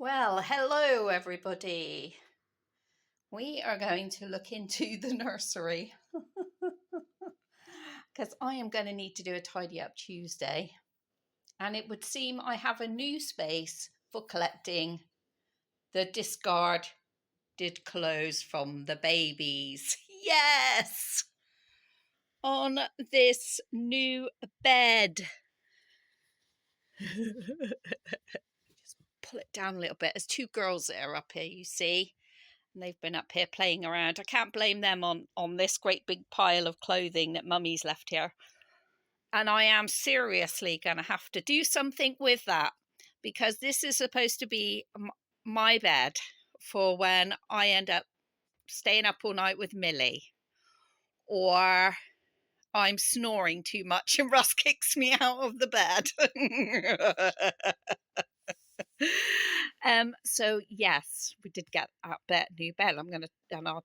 Well, hello everybody. We are going to look into the nursery because I am going to need to do a tidy up Tuesday. And it would seem I have a new space for collecting the discarded clothes from the babies. Yes! On this new bed. Just pull it down a little bit. There's two girls that are up here, you see. And they've been up here playing around. I can't blame them on this great big pile of clothing that Mummy's left here. And I am seriously going to have to do something with that because this is supposed to be my bed for when I end up staying up all night with Millie, or I'm snoring too much and Russ kicks me out of the bed. So yes, we did get that new bed. I'll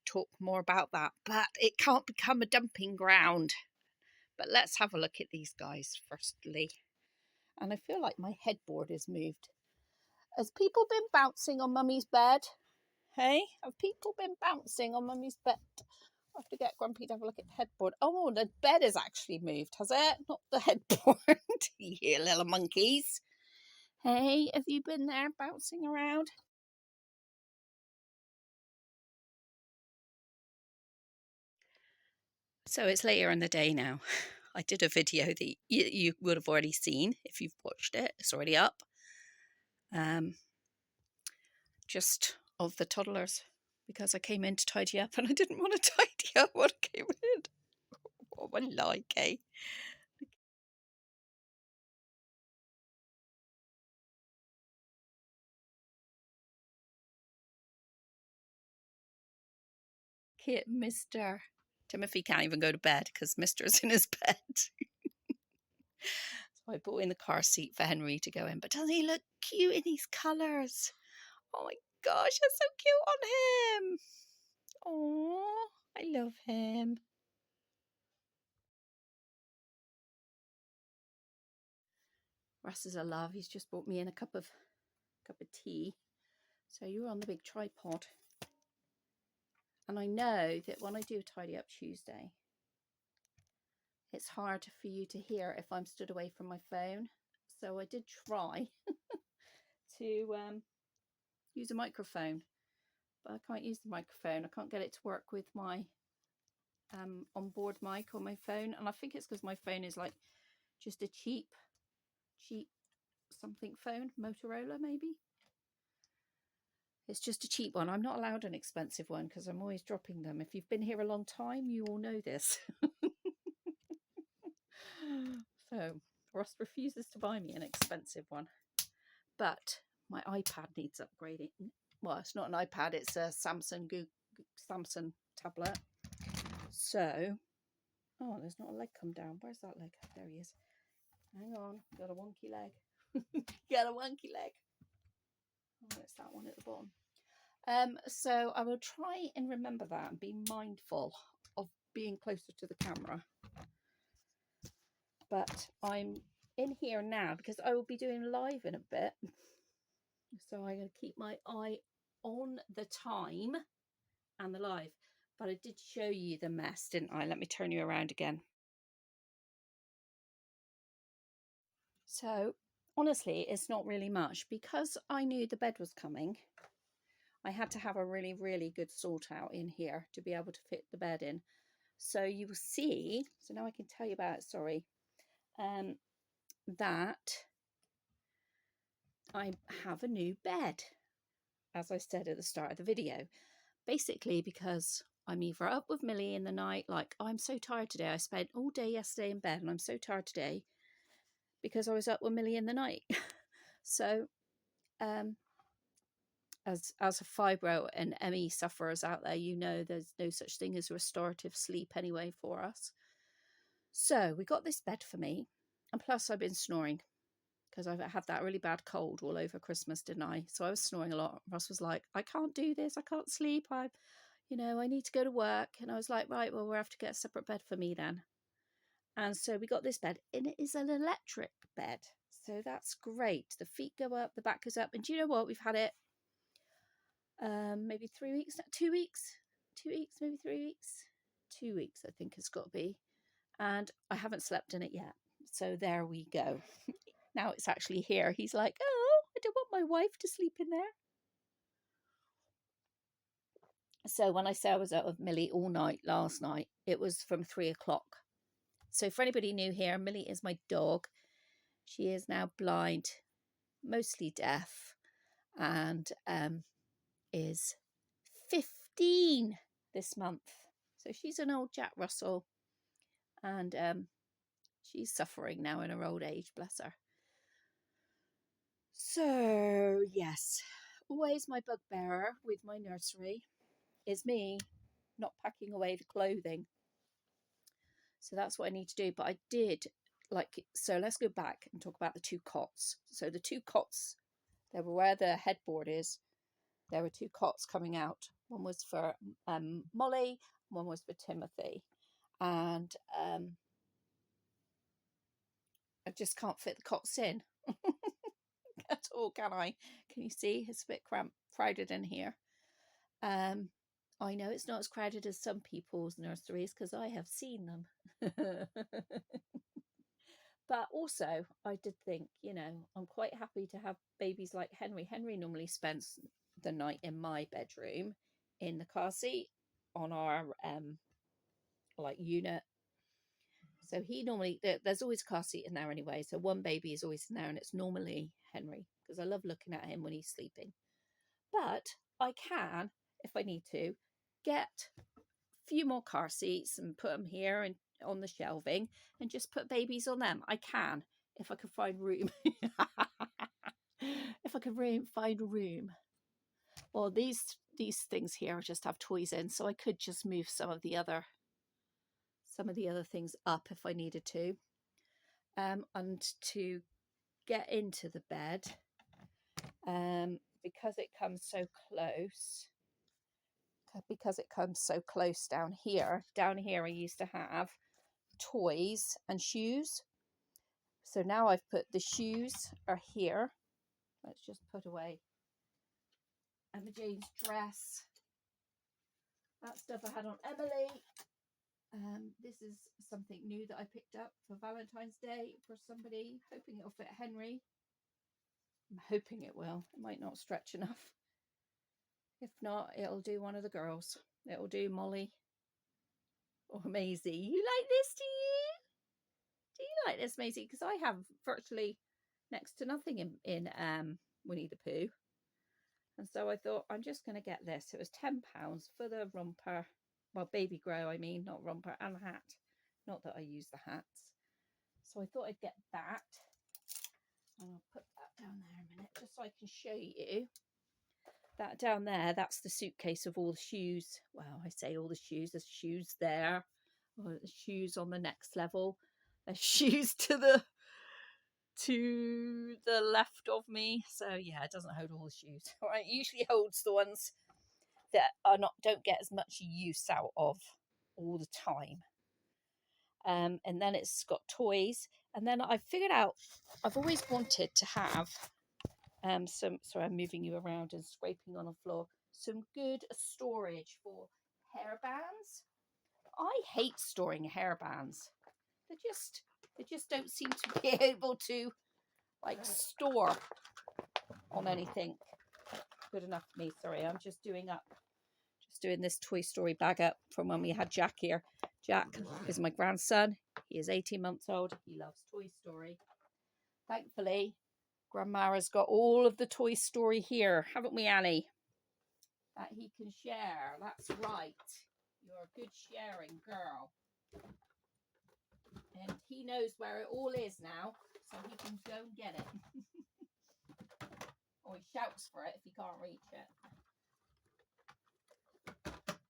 talk more about that, but it can't become a dumping ground. But let's have a look at these guys firstly. And I feel like my headboard is moved. Has people been bouncing on Mummy's bed? Hey, have people been bouncing on Mummy's bed? I have to get Grumpy to have a look at the headboard. Oh, the bed is actually moved, has it? Not the headboard. You little monkeys. Hey, have you been there bouncing around? So it's later in the day now. I did a video that you would have already seen if you've watched it. It's already up. Just of the toddlers, because I came in to tidy up and I didn't want to tidy up when I came in. What a like, eh? Kit, Mr. Timothy can't even go to bed because Mister's in his bed. So I brought in the car seat for Henry to go in. But doesn't he look cute in these colours? Oh my gosh, that's so cute on him. Oh, I love him. Russ is a love. He's just brought me in a cup of tea. So you're on the big tripod. And I know that when I do a tidy up Tuesday, it's hard for you to hear if I'm stood away from my phone. So I did try to use a microphone, but I can't use the microphone. I can't get it to work with my onboard mic on my phone. And I think it's because my phone is like just a cheap something phone, Motorola maybe. It's just a cheap one. I'm not allowed an expensive one because I'm always dropping them. If you've been here a long time, you all know this. So Ross refuses to buy me an expensive one. But my iPad needs upgrading. Well, it's not an iPad, it's a Samsung tablet. So, oh, there's not a leg come down. Where's that leg? There he is. Hang on, got a wonky leg. Got a wonky leg. Oh, it's that one at the bottom. So I will try and remember that and be mindful of being closer to the camera. But I'm in here now because I will be doing live in a bit. So I'm going to keep my eye on the time and the live. But I did show you the mess, didn't I? Let me turn you around again. So honestly, it's not really much because I knew the bed was coming. I had to have a really, really good sort out in here to be able to fit the bed in. So you will see, so now I can tell you about it, sorry, that I have a new bed, as I said at the start of the video. Basically because I'm either up with Millie in the night, like I'm so tired today. I spent all day yesterday in bed and I'm so tired today because I was up with Millie in the night. So as a fibro and ME sufferers out there, you know there's no such thing as restorative sleep anyway for us. So we got this bed for me, and plus I've been snoring because I've had that really bad cold all over Christmas, didn't I? So I was snoring a lot. Ross was like, I can't do this, I can't sleep, I need to go to work. And I was like, right, well, we'll have to get a separate bed for me then. And so we got this bed, and it is an electric bed. So that's great. The feet go up, the back goes up. And do you know what? We've had it maybe 3 weeks, 2 weeks, 2 weeks, maybe 3 weeks. 2 weeks, I think it's got to be. And I haven't slept in it yet. So there we go. Now it's actually here. He's like, oh, I don't want my wife to sleep in there. So when I say I was out with Millie all night last night, it was from 3 o'clock. So for anybody new here, Millie is my dog. She is now blind, mostly deaf, and is 15 this month. So she's an old Jack Russell, and she's suffering now in her old age, bless her. So yes, always my bugbearer with my nursery is me not packing away the clothing. So that's what I need to do. But I did so let's go back and talk about the 2 cots. So the 2 cots, they were where the headboard is. There were 2 cots coming out. One was for Molly, one was for Timothy. And I just can't fit the cots in at all, can I? Can you see? It's a bit crowded in here. I know it's not as crowded as some people's nurseries because I have seen them. But also, I did think, I'm quite happy to have babies like Henry. Henry normally spends the night in my bedroom in the car seat on our unit. So he normally, there's always a car seat in there anyway. So one baby is always in there, and it's normally Henry because I love looking at him when he's sleeping. But I can, if I need to, get a few more car seats and put them here and on the shelving and just put babies on them. I can, if I can find room. If I can find room. Well, these things here just have toys in, so I could just move some of the other things up if I needed to. And to get into the bed, because it comes so close down here I used to have toys and shoes. So now I've put the shoes are here. Let's just put away Emma Jane's dress. That stuff I had on Emily. This is something new that I picked up for Valentine's Day for somebody, hoping it'll fit Henry. I'm hoping it will. It might not stretch enough. If not, it'll do one of the girls. It'll do Molly or Maisie. You like this, do you? Do you like this, Maisie? Because I have virtually next to nothing in Winnie the Pooh. And so I thought, I'm just going to get this. It was £10 for the romper. Well, baby grow, I mean, not romper, and hat. Not that I use the hats. So I thought I'd get that. And I'll put that down there a minute, just so I can show you. That down there, that's the suitcase of all the shoes. Well, I say all the shoes. There's shoes there. Or the shoes on the next level. There's shoes to the left of me. So yeah, it doesn't hold all the shoes. Right, it usually holds the ones that don't get as much use out of all the time. And then it's got toys. And then I figured out I've always wanted to have sorry, I'm moving you around and scraping on the floor. Some good storage for hairbands. I hate storing hairbands. They just don't seem to be able to store on anything good enough for me. Sorry, I'm just doing this Toy Story bag up from when we had Jack here. Jack is my grandson. He is 18 months old. He loves Toy Story. Thankfully, Grandma has got all of the Toy Story here, haven't we, Annie? That he can share. That's right. You're a good sharing girl. And he knows where it all is now, so he can go and get it. Or he shouts for it if he can't reach it.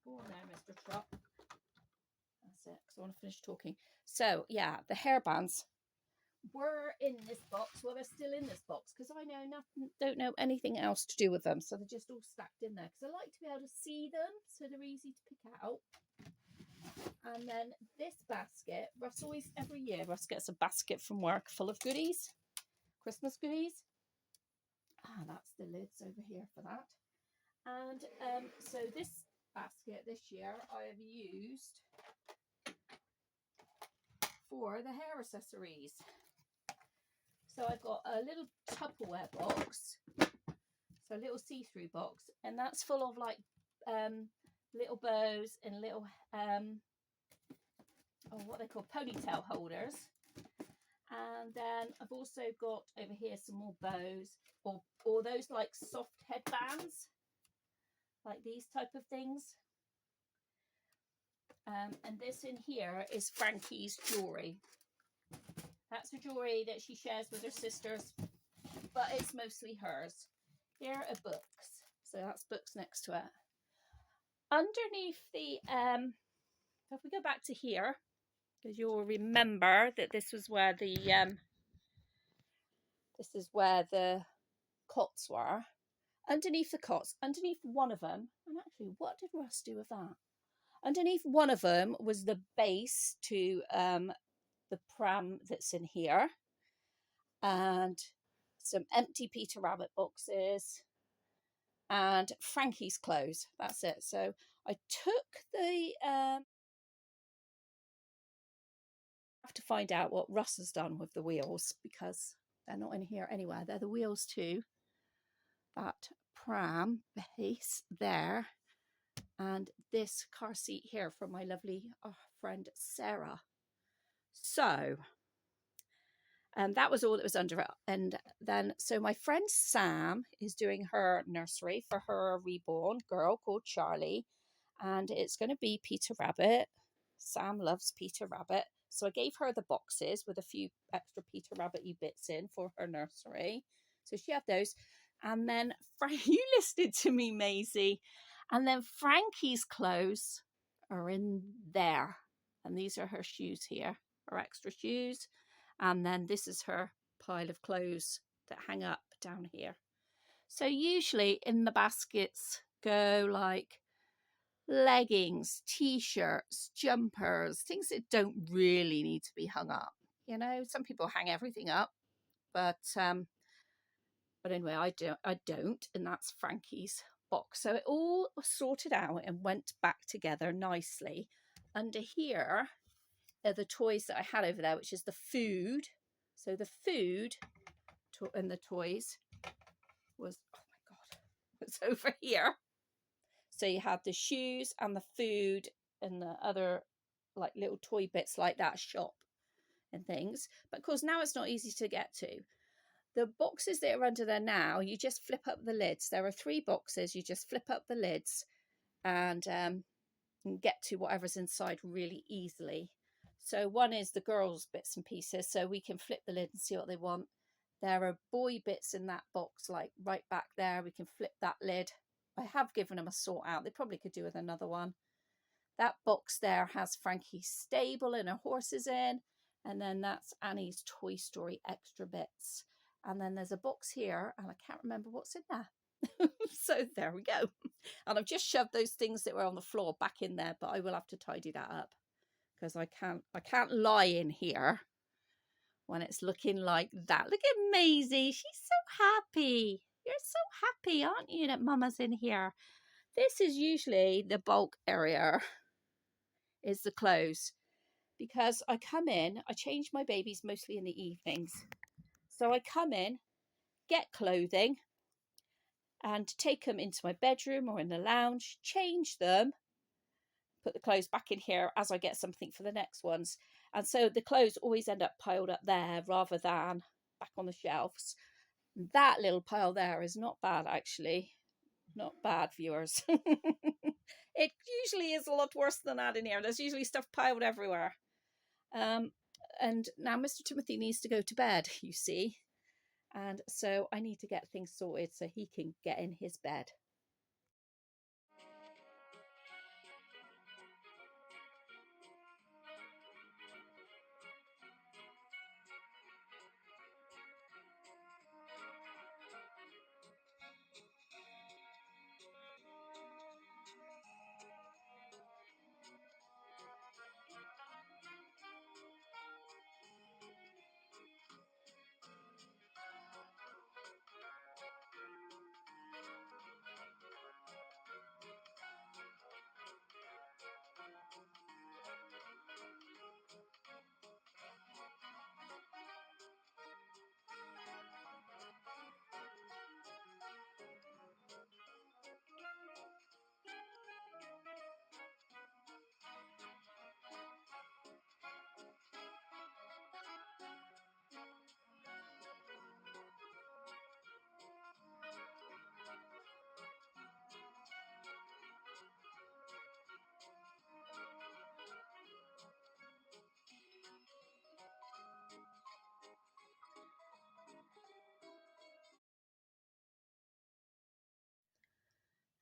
Go on there, Mr. Trot. That's it, because I want to finish talking. So, yeah, the hairbands were in this box. Well, they're still in this box because I don't know anything else to do with them. So they're just all stacked in there because I like to be able to see them so they're easy to pick out. And then this basket, every year Russ gets a basket from work full of goodies. Christmas goodies. Ah, that's the lids over here for that. And so this basket this year I have used for the hair accessories. So I've got a little Tupperware box, so a little see-through box, and that's full of like little bows and little what they call ponytail holders. And then I've also got over here some more bows, or those like soft headbands, like these type of things. And this in here is Frankie's jewellery. That's the jewellery that she shares with her sisters, but it's mostly hers. Here are books. So that's books next to it. Underneath the, if we go back to here, because you'll remember that this was where the, this is where the cots were. Underneath the cots, underneath one of them, and actually, what did Russ do with that? Underneath one of them was the base to the pram that's in here, and some empty Peter Rabbit boxes, and Frankie's clothes. That's it. So I took the have to find out what Russ has done with the wheels, because they're not in here anywhere. They're the wheels to that pram base there, and this car seat here from my lovely friend Sarah. So that was all that was under it. And then, so my friend Sam is doing her nursery for her reborn girl called Charlie, and it's going to be Peter Rabbit. Sam loves Peter Rabbit, so I gave her the boxes with a few extra Peter Rabbit-y bits in for her nursery. So she had those. And then you listened to me, Maisie. And then Frankie's clothes are in there. And these are her shoes here, her extra shoes. And then this is her pile of clothes that hang up down here. So usually in the baskets go like leggings, t-shirts, jumpers, things that don't really need to be hung up. You know, some people hang everything up, but anyway, I don't, and that's Frankie's box. So it all sorted out and went back together nicely. Under here are the toys that I had over there, which is the food. So the food and the toys was, oh my God, it's over here. So you had the shoes and the food and the other like little toy bits like that shop and things. But of course now it's not easy to get to. The boxes that are under there now, you just flip up the lids. There are 3 boxes. You just flip up the lids and get to whatever's inside really easily. So one is the girls' bits and pieces, so we can flip the lid and see what they want. There are boy bits in that box, like right back there. We can flip that lid. I have given them a sort out. They probably could do with another one. That box there has Frankie's stable and her horses in. And then that's Annie's Toy Story extra bits. And then there's a box here, and I can't remember what's in there. So there we go. And I've just shoved those things that were on the floor back in there, but I will have to tidy that up, because I can't lie in here when it's looking like that. Look at Maisie. She's so happy. You're so happy, aren't you, that Mama's in here? This is usually the bulk area, is the clothes, because I come in, I change my babies mostly in the evenings. So I come in, get clothing, and take them into my bedroom or in the lounge, change them, put the clothes back in here as I get something for the next ones. And so the clothes always end up piled up there rather than back on the shelves. That little pile there is not bad, actually. Not bad, viewers. It usually is a lot worse than that in here. There's usually stuff piled everywhere. And now Mr. Timothy needs to go to bed, you see. And so I need to get things sorted so he can get in his bed.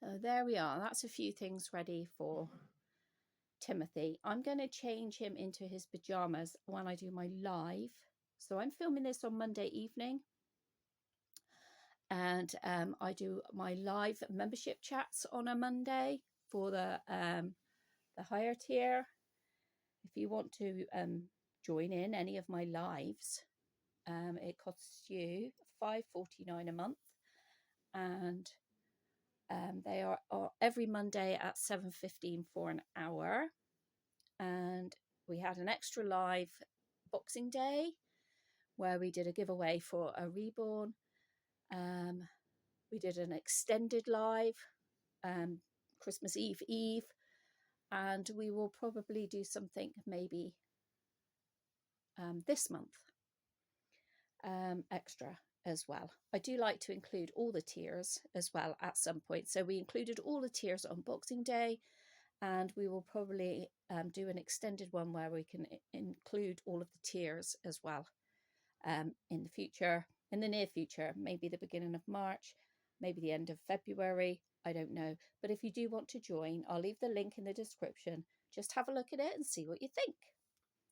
So there we are. That's a few things ready for Timothy. I'm going to change him into his pajamas when I do my live. So I'm filming this on Monday evening, and I do my live membership chats on a Monday for the higher tier. If you want to join in any of my lives, it costs you $5.49 a month, and they are every Monday at 7:15 for an hour. And we had an extra live Boxing Day where we did a giveaway for a Reborn. We did an extended live Christmas Eve, and we will probably do something maybe this month extra as well. I do like to include all the tiers as well at some point. So we included all the tiers on Boxing Day, and we will probably do an extended one where we can include all of the tiers as well in the future, in the near future, maybe the beginning of March, maybe the end of February, I don't know. But if you do want to join, I'll leave the link in the description. Just have a look at it and see what you think.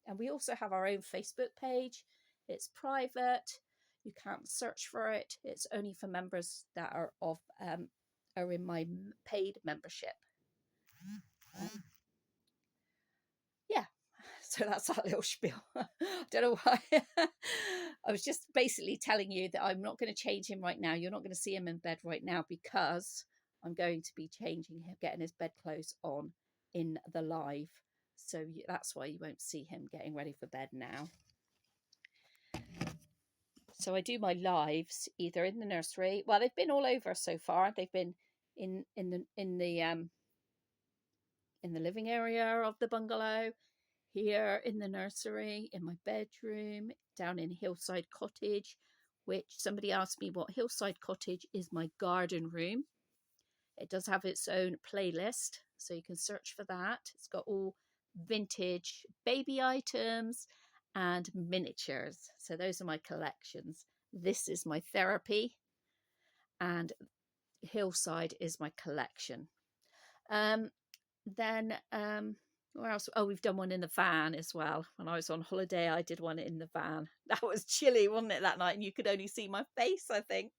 And we also have our own Facebook page. It's private. You can't search for it. It's only for members that are in my paid membership. Yeah, so that's our little spiel. I don't know why. I was just basically telling you that I'm not going to change him right now. You're not going to see him in bed right now because I'm going to be changing him, getting his bedclothes on in the live. So that's why you won't see him getting ready for bed now. So I do my lives either in the nursery. Well, they've been all over so far. They've been in the living area of the bungalow, here in the nursery, in my bedroom, down in Hillside Cottage, which somebody asked me what Hillside Cottage is. My garden room. It does have its own playlist, so you can search for that. It's got all vintage baby items and miniatures. So those are my collections. This is my therapy, and Hillside is my collection. Then where else? Oh, we've done one in the van as well. When I was on holiday, I did one in the van. That was chilly, wasn't it, that night? And you could only see my face, I think.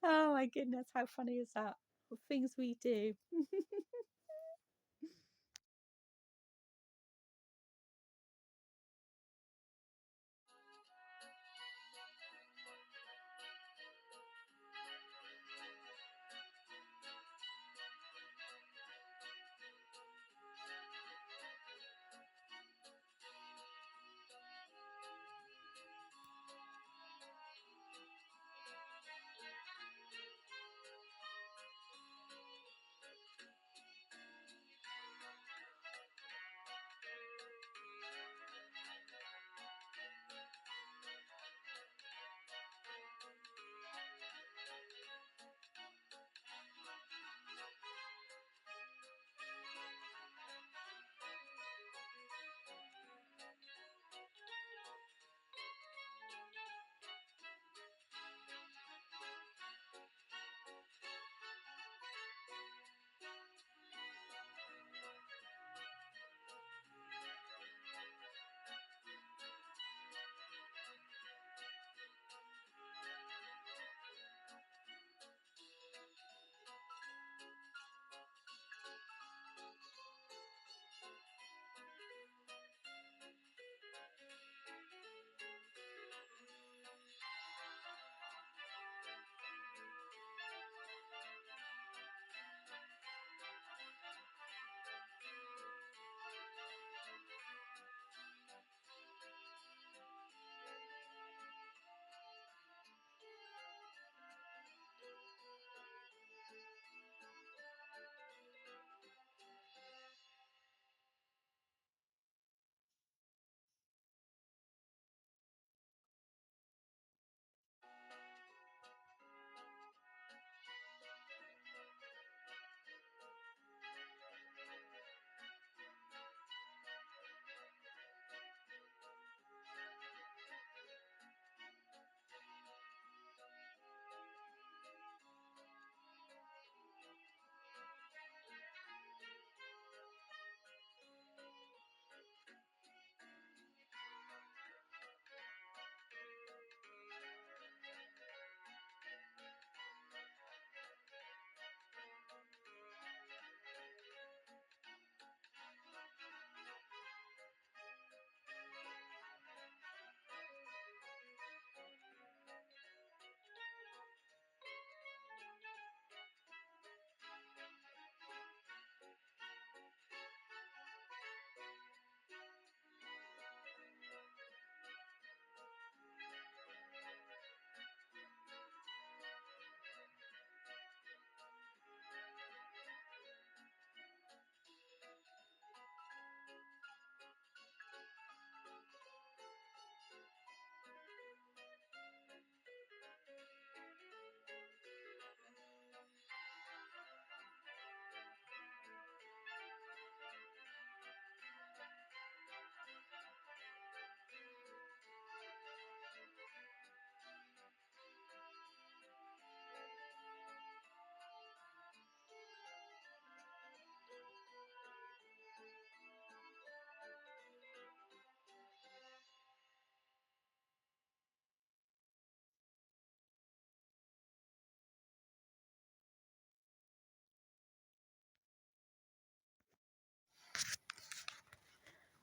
Oh my goodness, how funny is that? The things we do.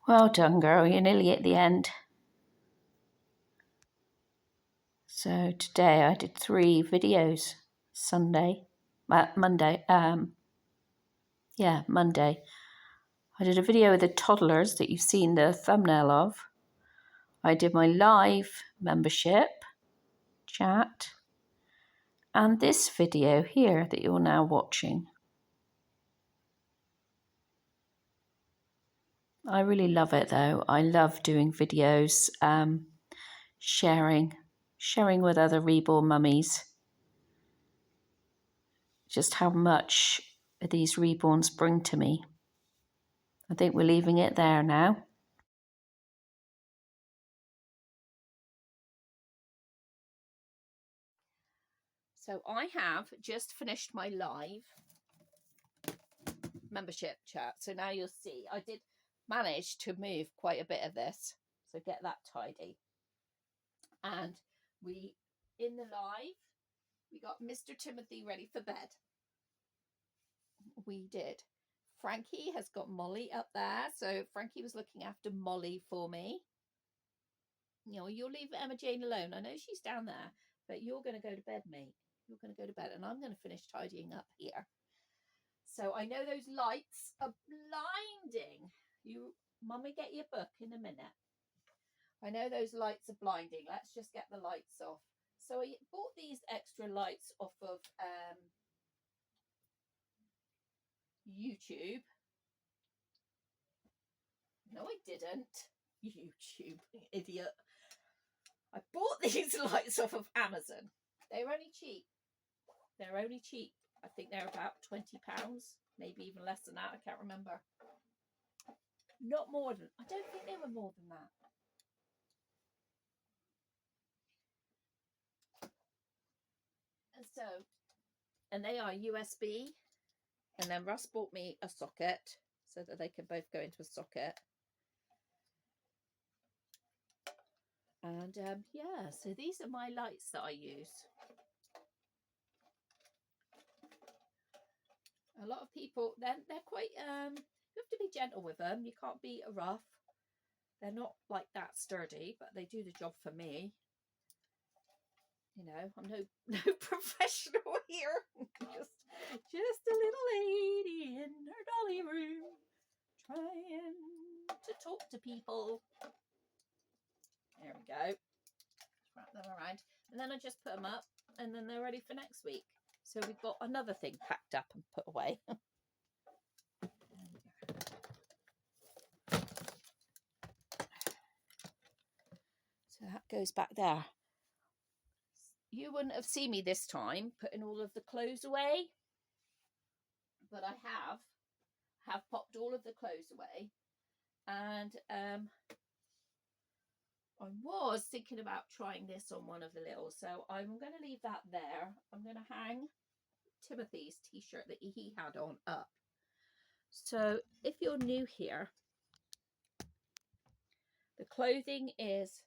Well done, girl. You're nearly at the end. So today I did 3 videos. Monday. Monday. I did a video with the toddlers that you've seen the thumbnail of. I did my live membership chat and this video here that you're now watching. I really love it though. I love doing videos, sharing with other reborn mummies just how much these reborns bring to me. I think we're leaving it there now. So I have just finished my live membership chat. So now you'll see I did manage to move quite a bit of this. So get that tidy. And in the live, we got Mr. Timothy ready for bed. We did. Frankie has got Molly up there. So Frankie was looking after Molly for me. You know, you'll leave Emma Jane alone. I know she's down there, but you're going to go to bed, mate. You're going to go to bed, and I'm going to finish tidying up here. So I know those lights are blinding. Mummy, get your book in a minute. I know those lights are blinding. Let's just get the lights off. So I bought these extra lights off of YouTube. No, I didn't. YouTube, idiot. I bought these lights off of Amazon. They were only cheap. They're only cheap. I think they're about £20, maybe even less than that. I can't remember. Not more than, I don't think they were more than that. And they are USB. And then Russ bought me a socket so that they can both go into a socket. And yeah, so these are my lights that I use. A lot of people, they're quite, you have to be gentle with them. You can't be rough. They're not like that sturdy, but they do the job for me. You know, I'm no professional here. just a little lady in her dolly room trying to talk to people. There we go. Wrap them around. And then I just put them up and then they're ready for next week. So we've got another thing packed up and put away. So that goes back there. You wouldn't have seen me this time putting all of the clothes away, but I have popped all of the clothes away. And I was thinking about trying this on one of the little, so I'm going to leave that there. I'm going to hang Timothy's t-shirt that he had on up. So if you're new here, the clothing is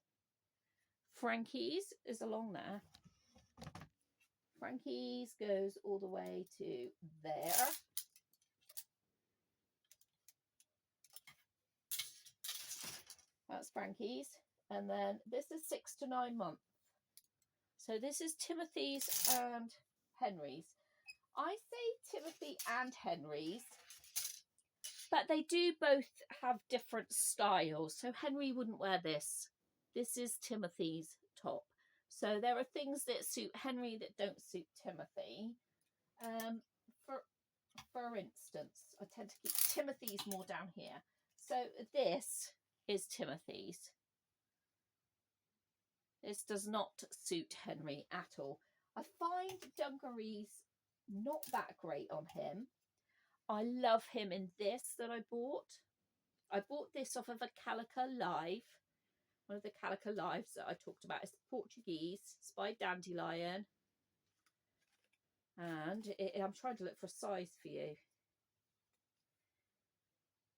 Frankie's is along there. Frankie's goes all the way to there. That's Frankie's. And then this is 6 to 9 months. So this is Timothy's and Henry's. I say Timothy and Henry's, but they do both have different styles. So Henry wouldn't wear this. This is Timothy's top. So there are things that suit Henry that don't suit Timothy. For instance, I tend to keep Timothy's more down here. So this is Timothy's. This does not suit Henry at all. I find dungarees not that great on him. I love him in this that I bought. I bought this off of a Calica Live. One of the Calica Lives that I talked about is Portuguese Spy Dandelion. And I'm trying to look for a size for you.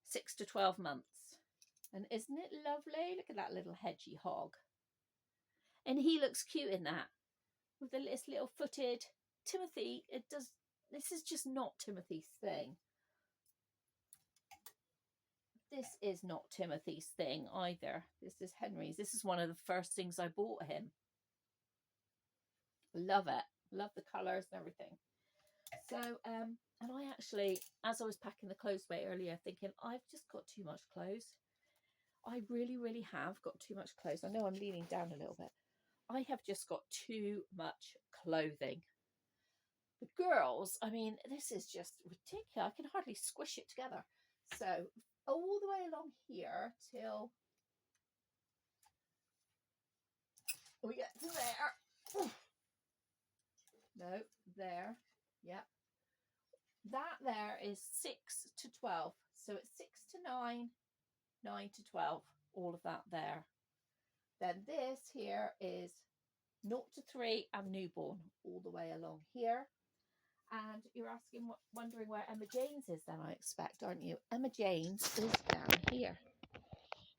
6 to 12 months. And isn't it lovely? Look at that little hedgy hog. And he looks cute in that. With this little footed Timothy. This is just not Timothy's thing. This is not Timothy's thing either. This is Henry's. This is one of the first things I bought him. Love it. Love the colours and everything. So, and I actually, as I was packing the clothes away earlier, thinking, I've just got too much clothes. I really, really have got too much clothes. I know I'm leaning down a little bit. I have just got too much clothing. The girls, I mean, this is just ridiculous. I can hardly squish it together. So all the way along here till we get to there. No, there. Yeah. That there is 6 to 12. So it's 6 to 9, 9 to 12. All of that there. Then this here is 0 to 3 and newborn all the way along here. And you're asking, wondering where Emma Jane's is then, I expect, aren't you? Emma Jane's is down here.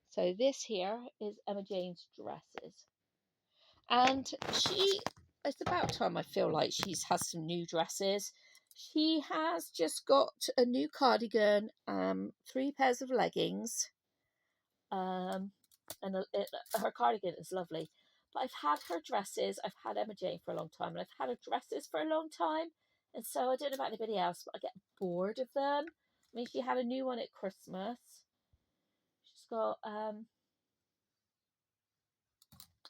So this here is Emma Jane's dresses. And it's about time I feel like she's has some new dresses. She has just got a new cardigan, 3 pairs of leggings, and her cardigan is lovely. But I've had her dresses. I've had Emma Jane for a long time, and I've had her dresses for a long time. And so I don't know about anybody else, but I get bored of them. I mean, she had a new one at Christmas. She's got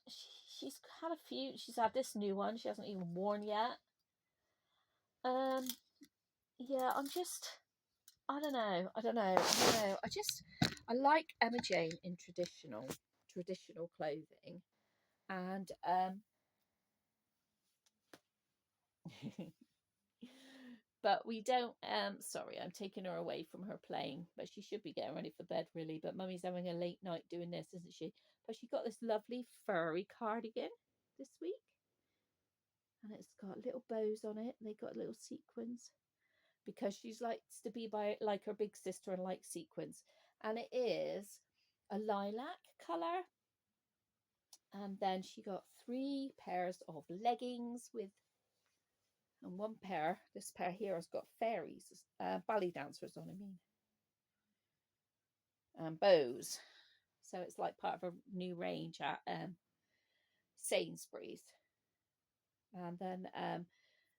she's had a few. She's had this new one. She hasn't even worn yet. Yeah, I don't know. I like Emma Jane in traditional clothing, and but we don't. Sorry, I'm taking her away from her playing, but she should be getting ready for bed really. But Mummy's having a late night doing this, isn't she? But she got this lovely furry cardigan this week, and it's got little bows on it. They got little sequins, because she likes to be like her big sister and like sequins, and it is a lilac colour. And then she got 3 pairs of leggings and one pair, this pair here has got fairies, ballet dancers on, and bows. So it's like part of a new range at Sainsbury's. And then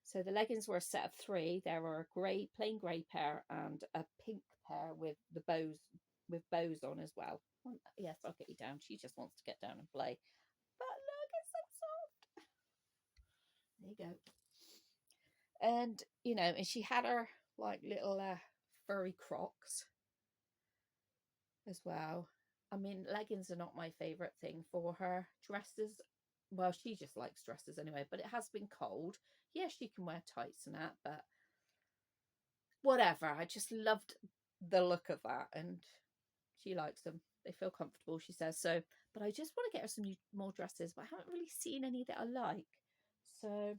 so the leggings were a set of 3. There were a plain grey pair and a pink pair with bows on as well. Yes, I'll get you down. She just wants to get down and play. But look, it's so soft. There you go. And and she had her like little furry Crocs as well. I mean, leggings are not my favorite thing for her. Dresses, well, she just likes dresses anyway, but it has been cold. Yes, she can wear tights and that, but whatever. I just loved the look of that, and she likes them. They feel comfortable, she says. So, but I just want to get her some more dresses, but I haven't really seen any that I like. So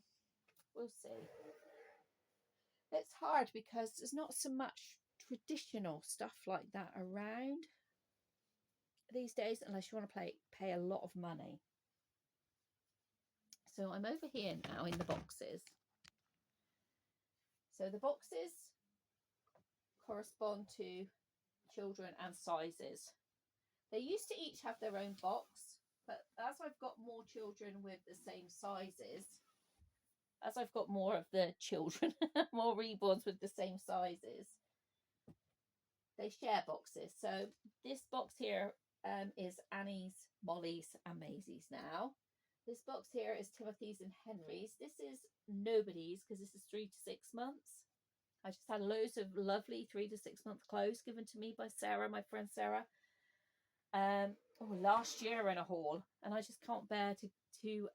we'll see. It's hard because there's not so much traditional stuff like that around these days, unless you want to pay a lot of money. So I'm over here now in the boxes. So the boxes correspond to children and sizes. They used to each have their own box, but as I've got more children with the same sizes, as I've got more of the children, more reborns with the same sizes, they share boxes. So this box here is Annie's, Molly's and Maisie's now. This box here is Timothy's and Henry's. This is nobody's because this is 3 to 6 months. I just had loads of lovely 3 to 6 month clothes given to me by Sarah, my friend Sarah. Last year in a haul, and I just can't bear to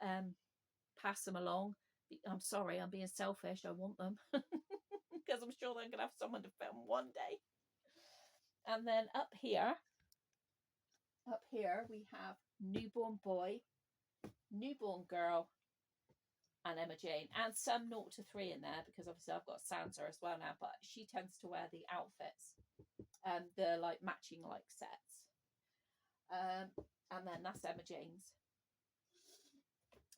pass them along. I'm sorry, I'm being selfish. I want them because I'm sure they're gonna have someone to film one day. And then up here we have newborn boy, newborn girl, and Emma Jane, and some 0 to 3 in there because obviously I've got Santa as well now, but she tends to wear the outfits, the like matching like sets. And then that's Emma Jane's.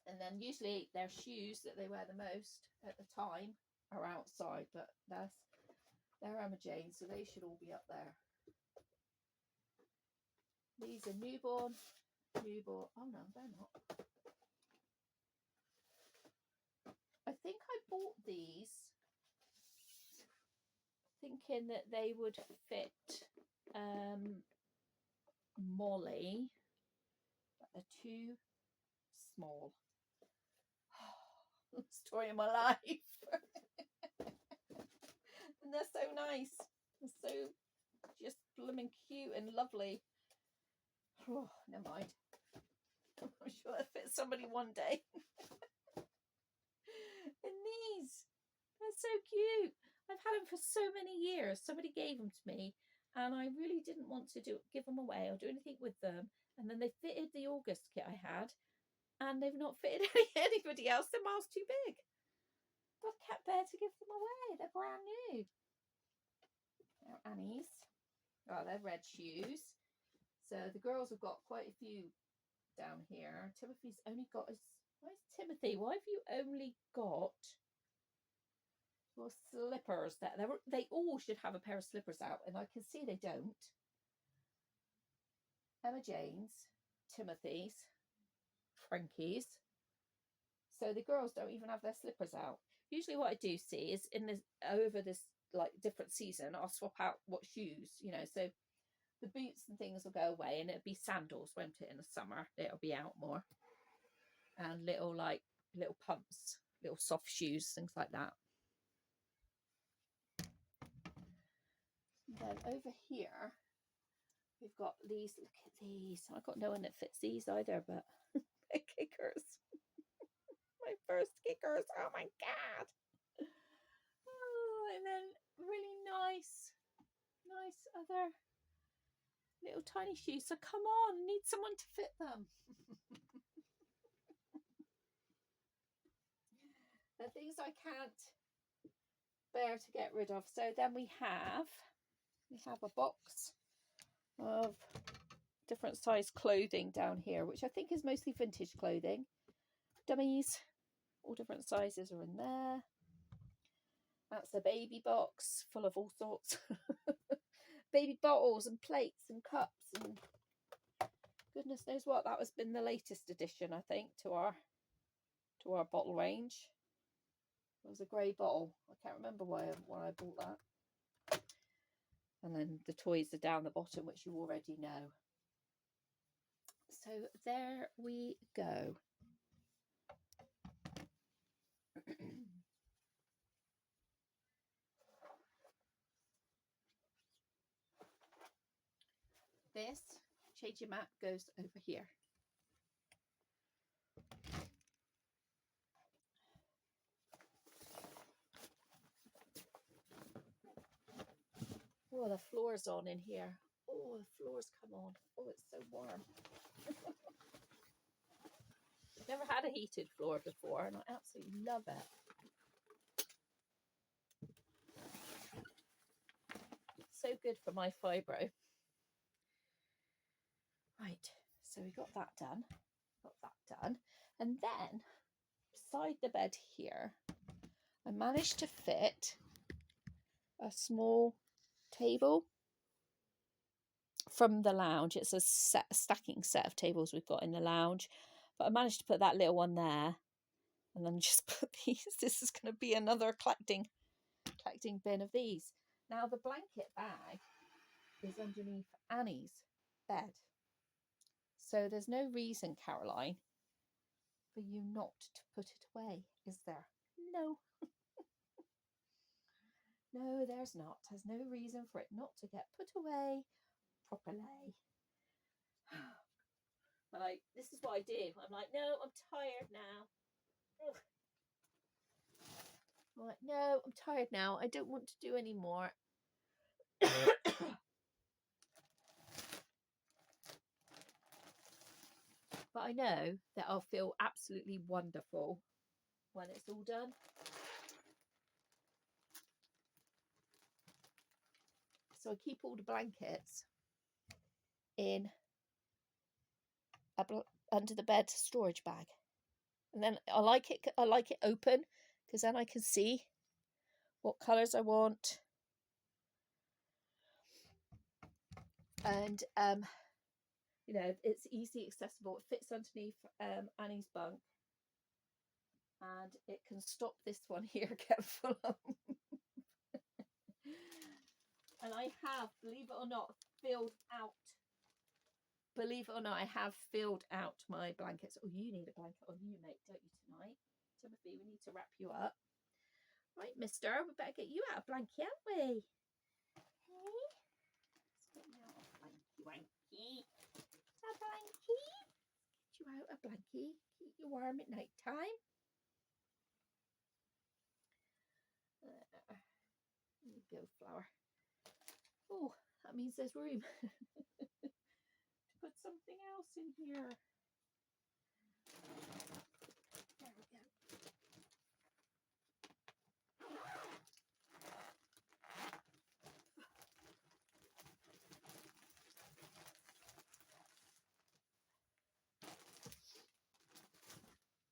And then usually their shoes that they wear the most at the time are outside, but they're Emma Jane, so they should all be up there. These are newborn. Oh no, they're not. I think I bought these thinking that they would fit Molly, but they're too small. Story of my life. And they're so nice. They're so just blooming cute and lovely. Oh, never mind. I'm sure it'll fit somebody one day. And these, they're so cute. I've had them for so many years. Somebody gave them to me, and I really didn't want to give them away or do anything with them. And then they fitted the August kit I had, and they've not fitted anybody else. They're miles too big. But I can't bear to give them away. They're brand new. They're Annie's. Oh, they're red shoes. So the girls have got quite a few down here. Timothy's only got why is Timothy? Why have you only got your slippers? They all should have a pair of slippers out, and I can see they don't. Emma Jane's, Timothy's, Frankie's. So the girls don't even have their slippers out. Usually what I do see is over this like different season, I'll swap out what shoes, you know, so the boots and things will go away, and it'll be sandals, won't it? In the summer it'll be out more, and little pumps, little soft shoes, things like that. And then over here we've got these. Look at these. I've got no one that fits these either, but they're kickers. My first kickers. Oh my god. Oh, and then really nice other little tiny shoes. So come on, I need someone to fit them. The things I can't bear to get rid of. So then we have a box of different size clothing down here, which I think is mostly vintage clothing. Dummies, all different sizes are in there. That's a baby box full of all sorts. Baby bottles and plates and cups and goodness knows what. That has been the latest addition, I think, to our bottle range. It was a grey bottle. I can't remember why I bought that. And then the toys are down the bottom, which you already know. So there we go. This changing mat goes over here. Oh, the floor's on in here. Oh, the floor's come on. Oh, it's so warm. I've never had a heated floor before, and I absolutely love it. So good for my fibro. Right, so we got that done. And then beside the bed here, I managed to fit a small table from the lounge. It's a stacking set of tables we've got in the lounge, but I managed to put that little one there, and then just put these. This is going to be another collecting bin of these. Now the blanket bag is underneath Annie's bed, so there's no reason, Caroline, for you not to put it away, is there? No. No, there's not. There's no reason for it not to get put away properly. But this is what I do. I'm like, no, I'm tired now. I'm like, no, I'm tired now. I don't want to do any more. But I know that I'll feel absolutely wonderful when it's all done. So I keep all the blankets in under the bed storage bag, and then I like it open, because then I can see what colours I want, and You know, it's easy accessible. It fits underneath Annie's bunk, and it can stop this one here get full of. And I have, believe it or not, filled out. Believe it or not, I have filled out my blankets. Oh, you need a blanket on you, mate, don't you, tonight? Timothy, we need to wrap you up. Right, mister, we better get you out of blanket, haven't we? Hey? Let's get you out of blankie wanky. A blankie. Get you out a blankie. Keep you warm at night time. There you go, flower. Oh, that means there's room to put something else in here. There we go.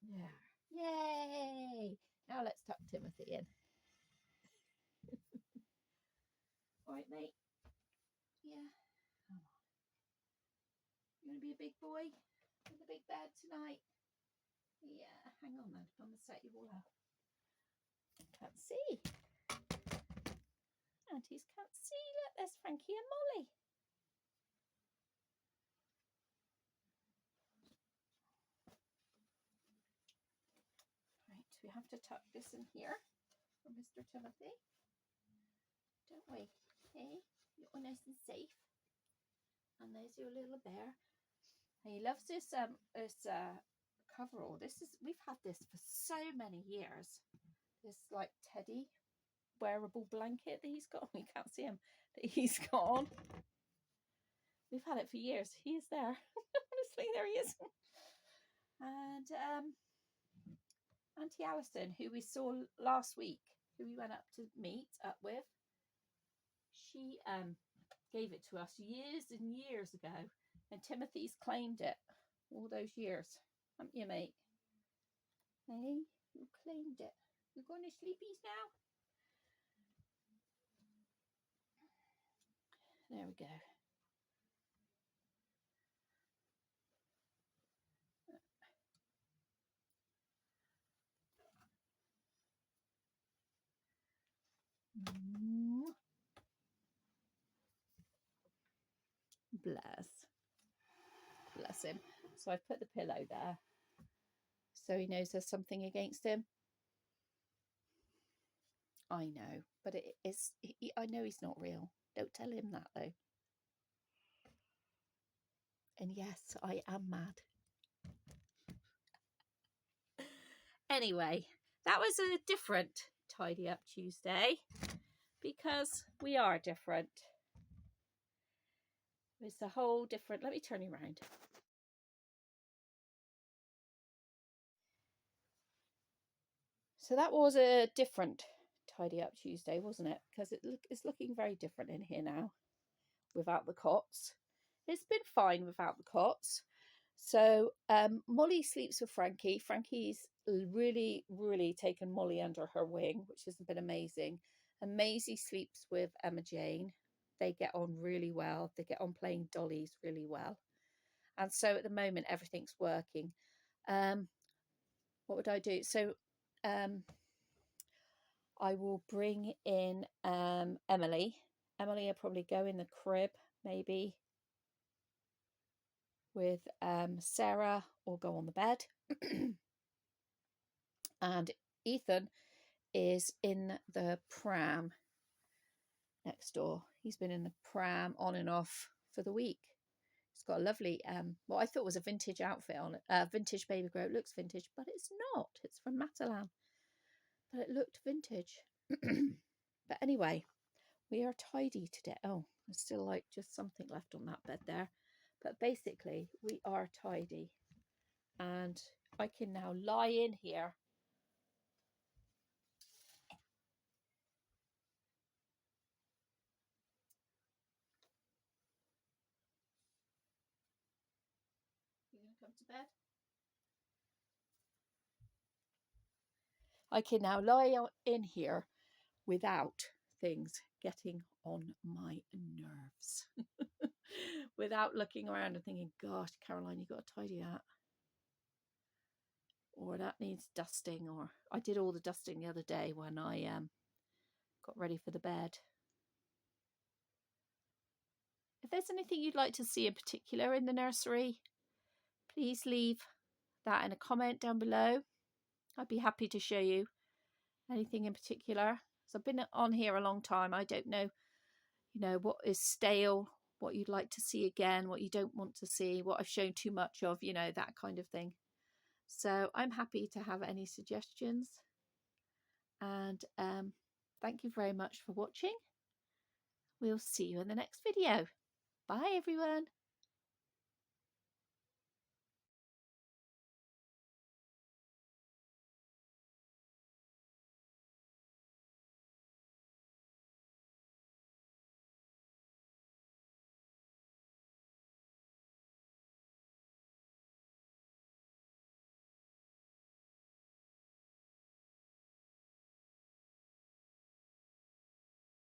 Yeah. Yay! Now let's tuck Timothy in. All right, mate. Yeah. Come on. You want to be a big boy in the big bed tonight? Yeah. Hang on, then. I'm going to set you all up. Can't see. Aunties can't see. Look, there's Frankie and Molly. Right, we have to tuck this in here for Mr. Timothy, don't we? Hey, you're all nice and safe. And there's your little bear. He loves this coverall. We've had this for so many years. This like teddy wearable blanket that he's got. We can't see him. That he's got on. We've had it for years. He is there. Honestly, there he is. And Auntie Alison, who we saw last week, who we went up to meet up with, she gave it to us years and years ago, and Timothy's claimed it all those years, haven't you, mate? Hey, you claimed it. You're going to sleepies now? There we go. Bless him. So I've put the pillow there so he knows there's something against him. I know, but I know he's not real. Don't tell him that though. And yes, I am mad. Anyway, that was a different Tidy Up Tuesday because we are different. It's a whole different. Let me turn you around. So that was a different Tidy Up Tuesday, wasn't it? Because it's looking very different in here now without the cots. It's been fine without the cots. So Molly sleeps with Frankie. Frankie's really, really taken Molly under her wing, which has been amazing. And Maisie sleeps with Emma Jane. They get on really well. They get on playing dollies really well. And so at the moment, everything's working. What would I do? So I will bring in Emily. Emily will probably go in the crib, maybe, with Sarah, or go on the bed. And Ethan is in the pram next door. He's been in the pram on and off for the week. It's got a lovely, what I thought was a vintage outfit on it. Vintage baby grow. It looks vintage, but it's not. It's from Matalan. But it looked vintage. But anyway, we are tidy today. Oh, there's still like just something left on that bed there. But basically, we are tidy. And I can now lie in here. You going to come to bed? I can now lie in here without things getting on my nerves. without looking around and thinking, gosh, Caroline, you've got to tidy that. Or that needs dusting. Or I did all the dusting the other day when I got ready for the bed. If there's anything you'd like to see in particular in the nursery, please leave that in a comment down below. I'd be happy to show you anything in particular. So I've been on here a long time. I don't know, what is stale, what you'd like to see again, what you don't want to see, what I've shown too much of, that kind of thing. So I'm happy to have any suggestions. And thank you very much for watching. We'll see you in the next video. Bye, everyone.